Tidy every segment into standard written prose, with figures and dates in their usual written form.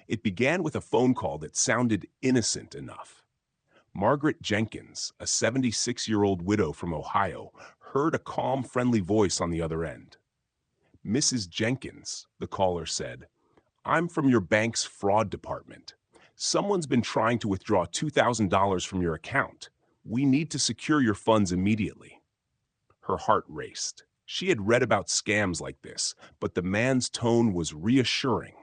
It began with a phone call that sounded innocent enough. Margaret Jenkins, a 76-year-old widow from Ohio, heard a calm, friendly voice on the other end. "Mrs. Jenkins," the caller said, "I'm from your bank's fraud department. Someone's been trying to withdraw $2,000 from your account. We need to secure your funds immediately." Her heart raced. She had read about scams like this, but the man's tone was reassuring,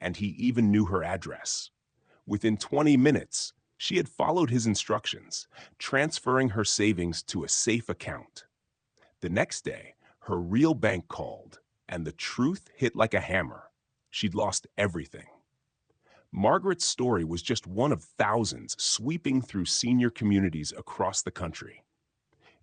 and he even knew her address. Within 20 minutes, she had followed his instructions, transferring her savings to a safe account. The next day, her real bank called, and the truth hit like a hammer. She'd lost everything. Margaret's story was just one of thousands sweeping through senior communities across the country.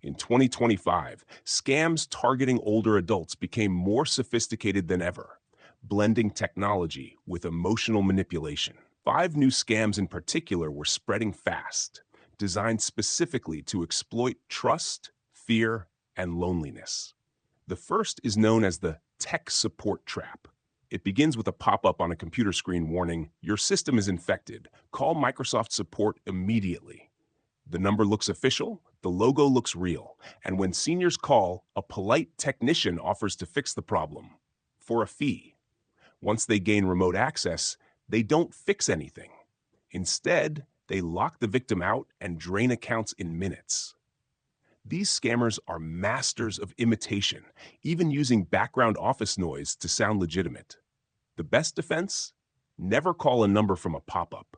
In 2025, scams targeting older adults became more sophisticated than ever, blending technology with emotional manipulation. Five new scams in particular were spreading fast, designed specifically to exploit trust, fear, and loneliness. The first is known as the tech support trap. It begins with a pop-up on a computer screen warning, "Your system is infected. Call Microsoft support immediately." The number looks official, the logo looks real, and when seniors call, a polite technician offers to fix the problem for a fee. Once they gain remote access, they don't fix anything. Instead, they lock the victim out and drain accounts in minutes. These scammers are masters of imitation, even using background office noise to sound legitimate. The best defense? Never call a number from a pop-up.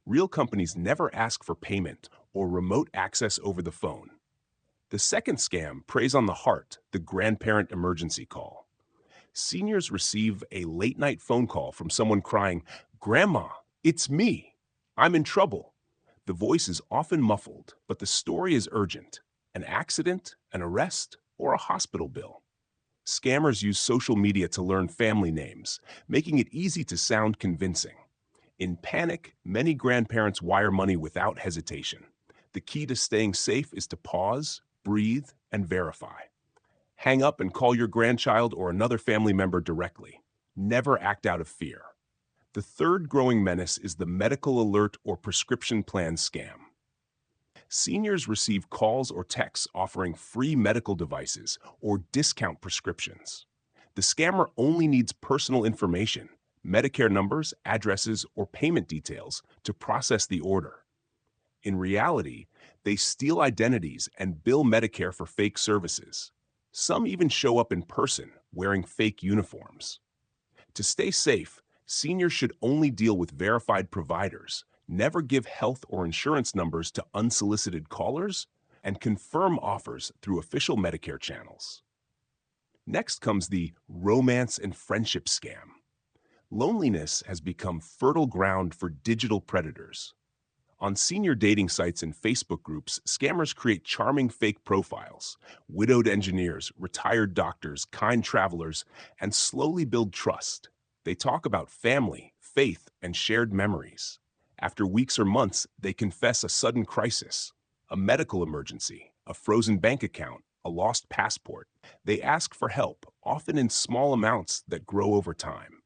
Real companies never ask for payment or remote access over the phone. The second scam preys on the heart, the grandparent emergency call. Seniors receive a late-night phone call from someone crying, "Grandma, it's me. I'm in trouble." The voice is often muffled, but the story is urgent: an accident, an arrest, or a hospital bill. Scammers use social media to learn family names, making it easy to sound convincing. In panic, many grandparents wire money without hesitation. The key to staying safe is to pause, breathe, and verify. Hang up and call your grandchild or another family member directly. Never act out of fear. The third growing menace is the medical alert or prescription plan scam. Seniors receive calls or texts offering free medical devices or discount prescriptions. The scammer only needs personal information, Medicare numbers, addresses, or payment details to process the order. In reality, they steal identities and bill Medicare for fake services. Some even show up in person wearing fake uniforms. To stay safe, seniors should only deal with verified providers, never give health or insurance numbers to unsolicited callers, and confirm offers through official Medicare channels. Next comes the romance and friendship scam. Loneliness has become fertile ground for digital predators. On senior dating sites and Facebook groups, scammers create charming fake profiles, widowed engineers, retired doctors, kind travelers, and slowly build trust. They talk about family, faith, and shared memories. After weeks or months, they confess a sudden crisis, a medical emergency, a frozen bank account, a lost passport. They ask for help, often in small amounts that grow over time.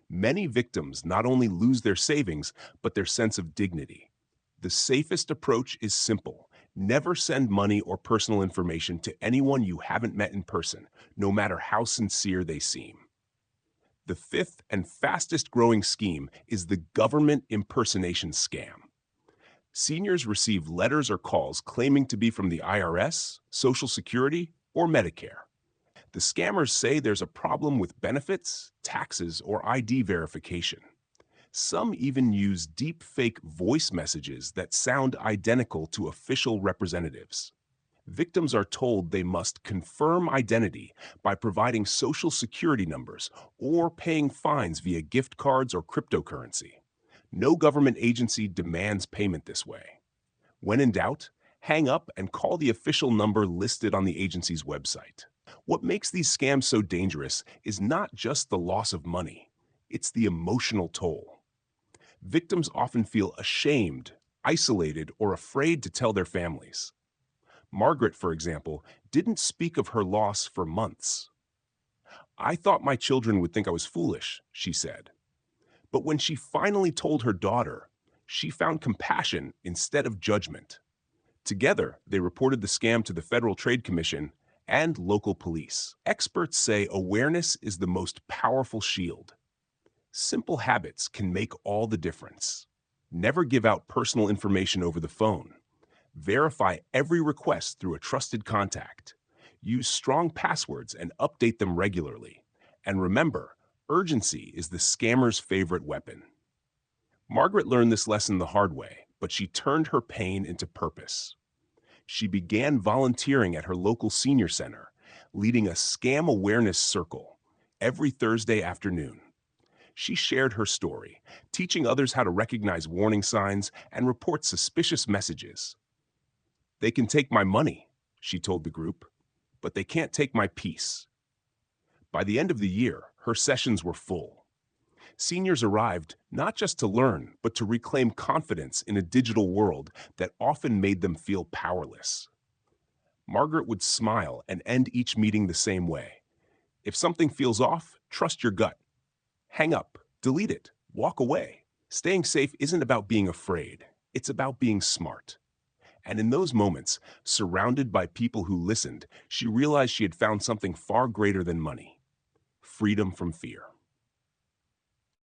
Many victims not only lose their savings, but their sense of dignity. The safest approach is simple. Never send money or personal information to anyone you haven't met in person, no matter how sincere they seem. The fifth and fastest growing scheme is the government impersonation scam. Seniors receive letters or calls claiming to be from the IRS, Social Security, or Medicare. The scammers say there's a problem with benefits, taxes, or ID verification. Some even use deep fake voice messages that sound identical to official representatives. Victims are told they must confirm identity by providing social security numbers or paying fines via gift cards or cryptocurrency. No government agency demands payment this way. When in doubt, hang up and call the official number listed on the agency's website. What makes these scams so dangerous is not just the loss of money, it's the emotional toll. Victims often feel ashamed, isolated, or afraid to tell their families. Margaret, for example, didn't speak of her loss for months. "I thought my children would think I was foolish," she said. But when she finally told her daughter, she found compassion instead of judgment. Together, they reported the scam to the Federal Trade Commission and local police. Experts say awareness is the most powerful shield. Simple habits can make all the difference. Never give out personal information over the phone. Verify every request through a trusted contact. Use strong passwords and update them regularly. And remember, urgency is the scammer's favorite weapon. Margaret learned this lesson the hard way, but she turned her pain into purpose. She began volunteering at her local senior center, leading a scam awareness circle every Thursday afternoon. She shared her story, teaching others how to recognize warning signs and report suspicious messages. They can take my money, she told the group, but they can't take my peace. By the end of the year, her sessions were full. Seniors arrived not just to learn, but to reclaim confidence in a digital world that often made them feel powerless. Margaret would smile and end each meeting the same way. If something feels off, trust your gut. Hang up, delete it, walk away. Staying safe isn't about being afraid, it's about being smart. And in those moments, surrounded by people who listened, she realized she had found something far greater than money: freedom from fear.